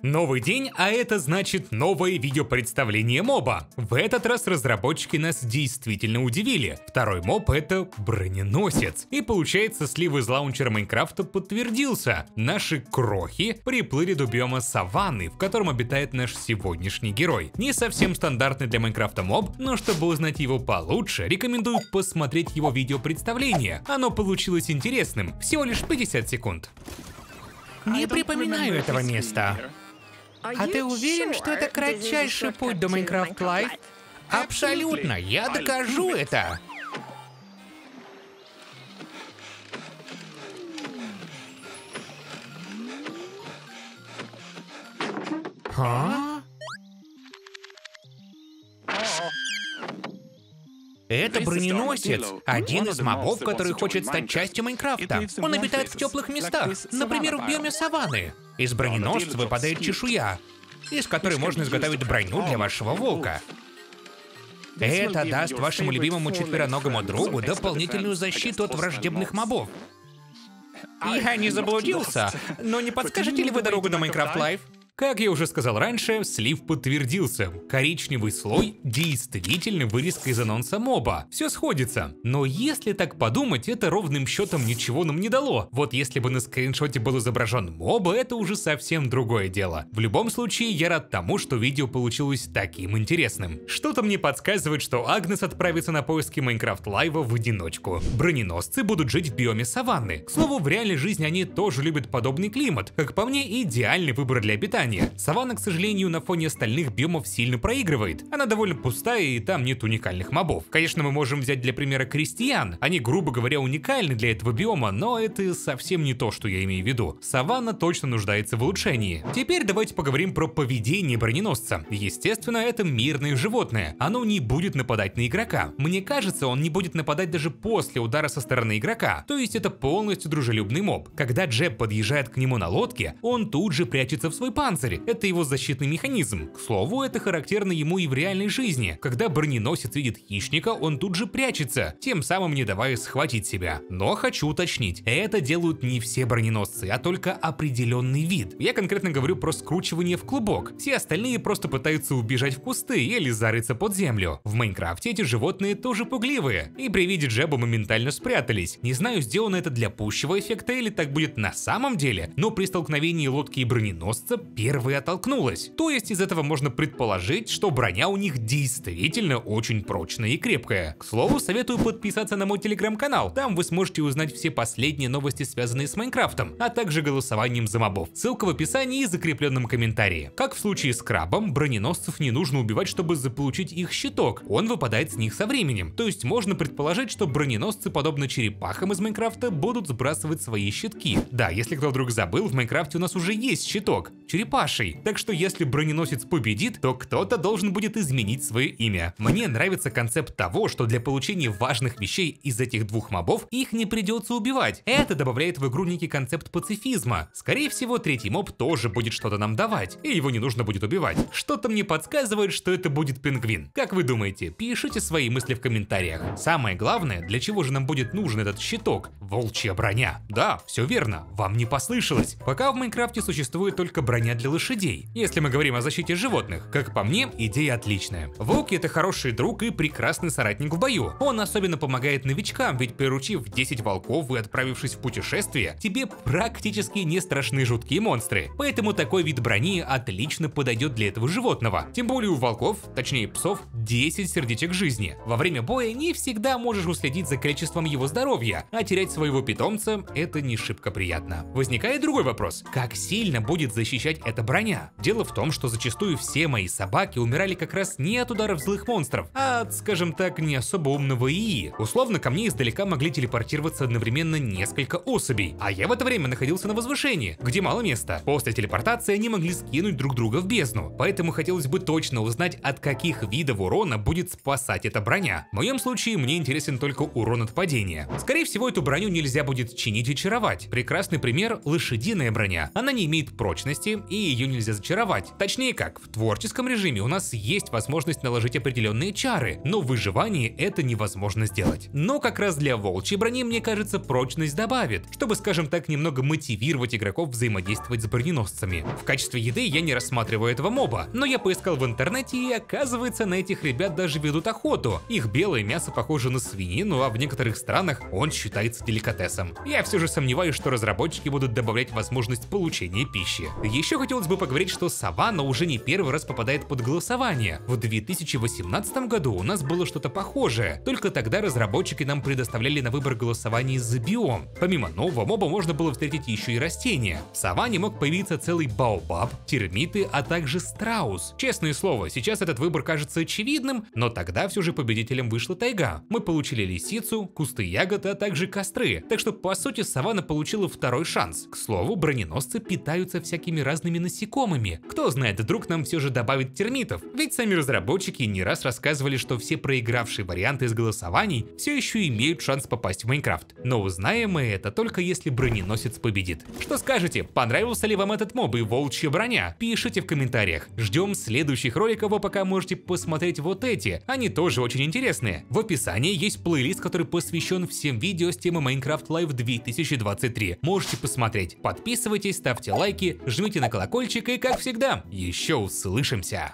Новый день, а это значит новое видеопредставление моба. В этот раз разработчики нас действительно удивили. Второй моб — это броненосец. И получается, слив из лаунчера Майнкрафта подтвердился. Наши крохи приплыли до биома саванны, в котором обитает наш сегодняшний герой. Не совсем стандартный для Майнкрафта моб, но чтобы узнать его получше, рекомендую посмотреть его видеопредставление. Оно получилось интересным, всего лишь 50 секунд. Не припоминаю этого места. А ты уверен, что это кратчайший путь до Minecraft Live? Абсолютно, я докажу это. А? Это броненосец, один из мобов, который хочет стать частью Майнкрафта. Он обитает в теплых местах, например, в биоме саванны. Из броненосца выпадает чешуя, из которой можно изготовить броню для вашего волка. Это даст вашему любимому четвероногому другу дополнительную защиту от враждебных мобов. Я не заблудился, но не подскажете ли вы дорогу до Minecraft Live? Как я уже сказал раньше, слив подтвердился. Коричневый слой действительно вырезка из анонса моба. Все сходится. Но если так подумать, это ровным счетом ничего нам не дало. Вот если бы на скриншоте был изображен моба, это уже совсем другое дело. В любом случае, я рад тому, что видео получилось таким интересным. Что-то мне подсказывает, что Агнес отправится на поиски Minecraft Live в одиночку. Броненосцы будут жить в биоме саванны. К слову, в реальной жизни они тоже любят подобный климат. Как по мне, идеальный выбор для обитания. Саванна, к сожалению, на фоне остальных биомов сильно проигрывает. Она довольно пустая, и там нет уникальных мобов. Конечно, мы можем взять для примера крестьян. Они, грубо говоря, уникальны для этого биома, но это совсем не то, что я имею в виду. Саванна точно нуждается в улучшении. Теперь давайте поговорим про поведение броненосца. Естественно, это мирное животное. Оно не будет нападать на игрока. Мне кажется, он не будет нападать даже после удара со стороны игрока. То есть это полностью дружелюбный моб. Когда Джеб подъезжает к нему на лодке, он тут же прячется в свой панцирь. Это его защитный механизм. К слову, это характерно ему и в реальной жизни. Когда броненосец видит хищника, он тут же прячется, тем самым не давая схватить себя. Но хочу уточнить, это делают не все броненосцы, а только определенный вид. Я конкретно говорю про скручивание в клубок. Все остальные просто пытаются убежать в кусты или зарыться под землю. В Майнкрафте эти животные тоже пугливые, и при виде Джеба моментально спрятались. Не знаю, сделано это для пущего эффекта или так будет на самом деле, но при столкновении лодки и броненосца первая оттолкнулась. То есть из этого можно предположить, что броня у них действительно очень прочная и крепкая. К слову, советую подписаться на мой телеграм-канал. Там вы сможете узнать все последние новости, связанные с Майнкрафтом, а также голосованием за мобов. Ссылка в описании и закрепленном комментарии. Как в случае с крабом, броненосцев не нужно убивать, чтобы заполучить их щиток. Он выпадает с них со временем. То есть можно предположить, что броненосцы, подобно черепахам из Майнкрафта, будут сбрасывать свои щитки. Да, если кто вдруг забыл, в Майнкрафте у нас уже есть щиток. Черепаший. Так что если броненосец победит, то кто-то должен будет изменить свое имя. Мне нравится концепт того, что для получения важных вещей из этих двух мобов их не придется убивать. Это добавляет в игру некий концепт пацифизма. Скорее всего, третий моб тоже будет что-то нам давать, и его не нужно будет убивать. Что-то мне подсказывает, что это будет пингвин. Как вы думаете? Пишите свои мысли в комментариях. Самое главное, для чего же нам будет нужен этот щиток? Волчья броня. Да, все верно, вам не послышалось. Пока в Майнкрафте существует только броня для лошадей. Если мы говорим о защите животных, как по мне, идея отличная. Волк — это хороший друг и прекрасный соратник в бою. Он особенно помогает новичкам, ведь приручив 10 волков и отправившись в путешествие, тебе практически не страшны жуткие монстры. Поэтому такой вид брони отлично подойдет для этого животного. Тем более у волков, точнее псов, 10 сердечек жизни. Во время боя не всегда можешь уследить за количеством его здоровья, а терять своего питомца — это не шибко приятно. Возникает другой вопрос: как сильно будет защищать эта броня? Дело в том, что зачастую все мои собаки умирали как раз не от ударов злых монстров, а от, скажем так, не особо умного ИИ. Условно, ко мне издалека могли телепортироваться одновременно несколько особей, а я в это время находился на возвышении, где мало места. После телепортации они могли скинуть друг друга в бездну, поэтому хотелось бы точно узнать, от каких видов урона будет спасать эта броня. В моем случае мне интересен только урон от падения. Скорее всего, эту броню нельзя будет чинить и чаровать. Прекрасный пример — лошадиная броня. Она не имеет прочности, скорости, и ее нельзя зачаровать. Точнее как, в творческом режиме у нас есть возможность наложить определенные чары, но в выживании это невозможно сделать. Но как раз для волчьей брони, мне кажется, прочность добавит, чтобы, скажем так, немного мотивировать игроков взаимодействовать с броненосцами. В качестве еды я не рассматриваю этого моба, но я поискал в интернете, и оказывается, на этих ребят даже ведут охоту. Их белое мясо похоже на свинину, а в некоторых странах он считается деликатесом. Я все же сомневаюсь, что разработчики будут добавлять возможность получения пищи. Еще хотелось бы поговорить, что Саванна уже не первый раз попадает под голосование. В 2018 году у нас было что-то похожее, только тогда разработчики нам предоставляли на выбор голосование за биом. Помимо нового моба можно было встретить еще и растения. В Саванне мог появиться целый баобаб, термиты, а также страус. Честное слово, сейчас этот выбор кажется очевидным, но тогда все же победителем вышла тайга. Мы получили лисицу, кусты ягод, а также костры. Так что по сути Саванна получила второй шанс. К слову, броненосцы питаются всякими разными насекомыми. Кто знает, вдруг нам все же добавят термитов. Ведь сами разработчики не раз рассказывали, что все проигравшие варианты из голосований все еще имеют шанс попасть в Майнкрафт. Но узнаем мы это только если броненосец победит. Что скажете, понравился ли вам этот моб и волчья броня? Пишите в комментариях. Ждем следующих роликов, а пока можете посмотреть вот эти. Они тоже очень интересные. В описании есть плейлист, который посвящен всем видео с темы Minecraft Live 2023. Можете посмотреть. Подписывайтесь, ставьте лайки, жмите на колокольчик и, как всегда, еще услышимся!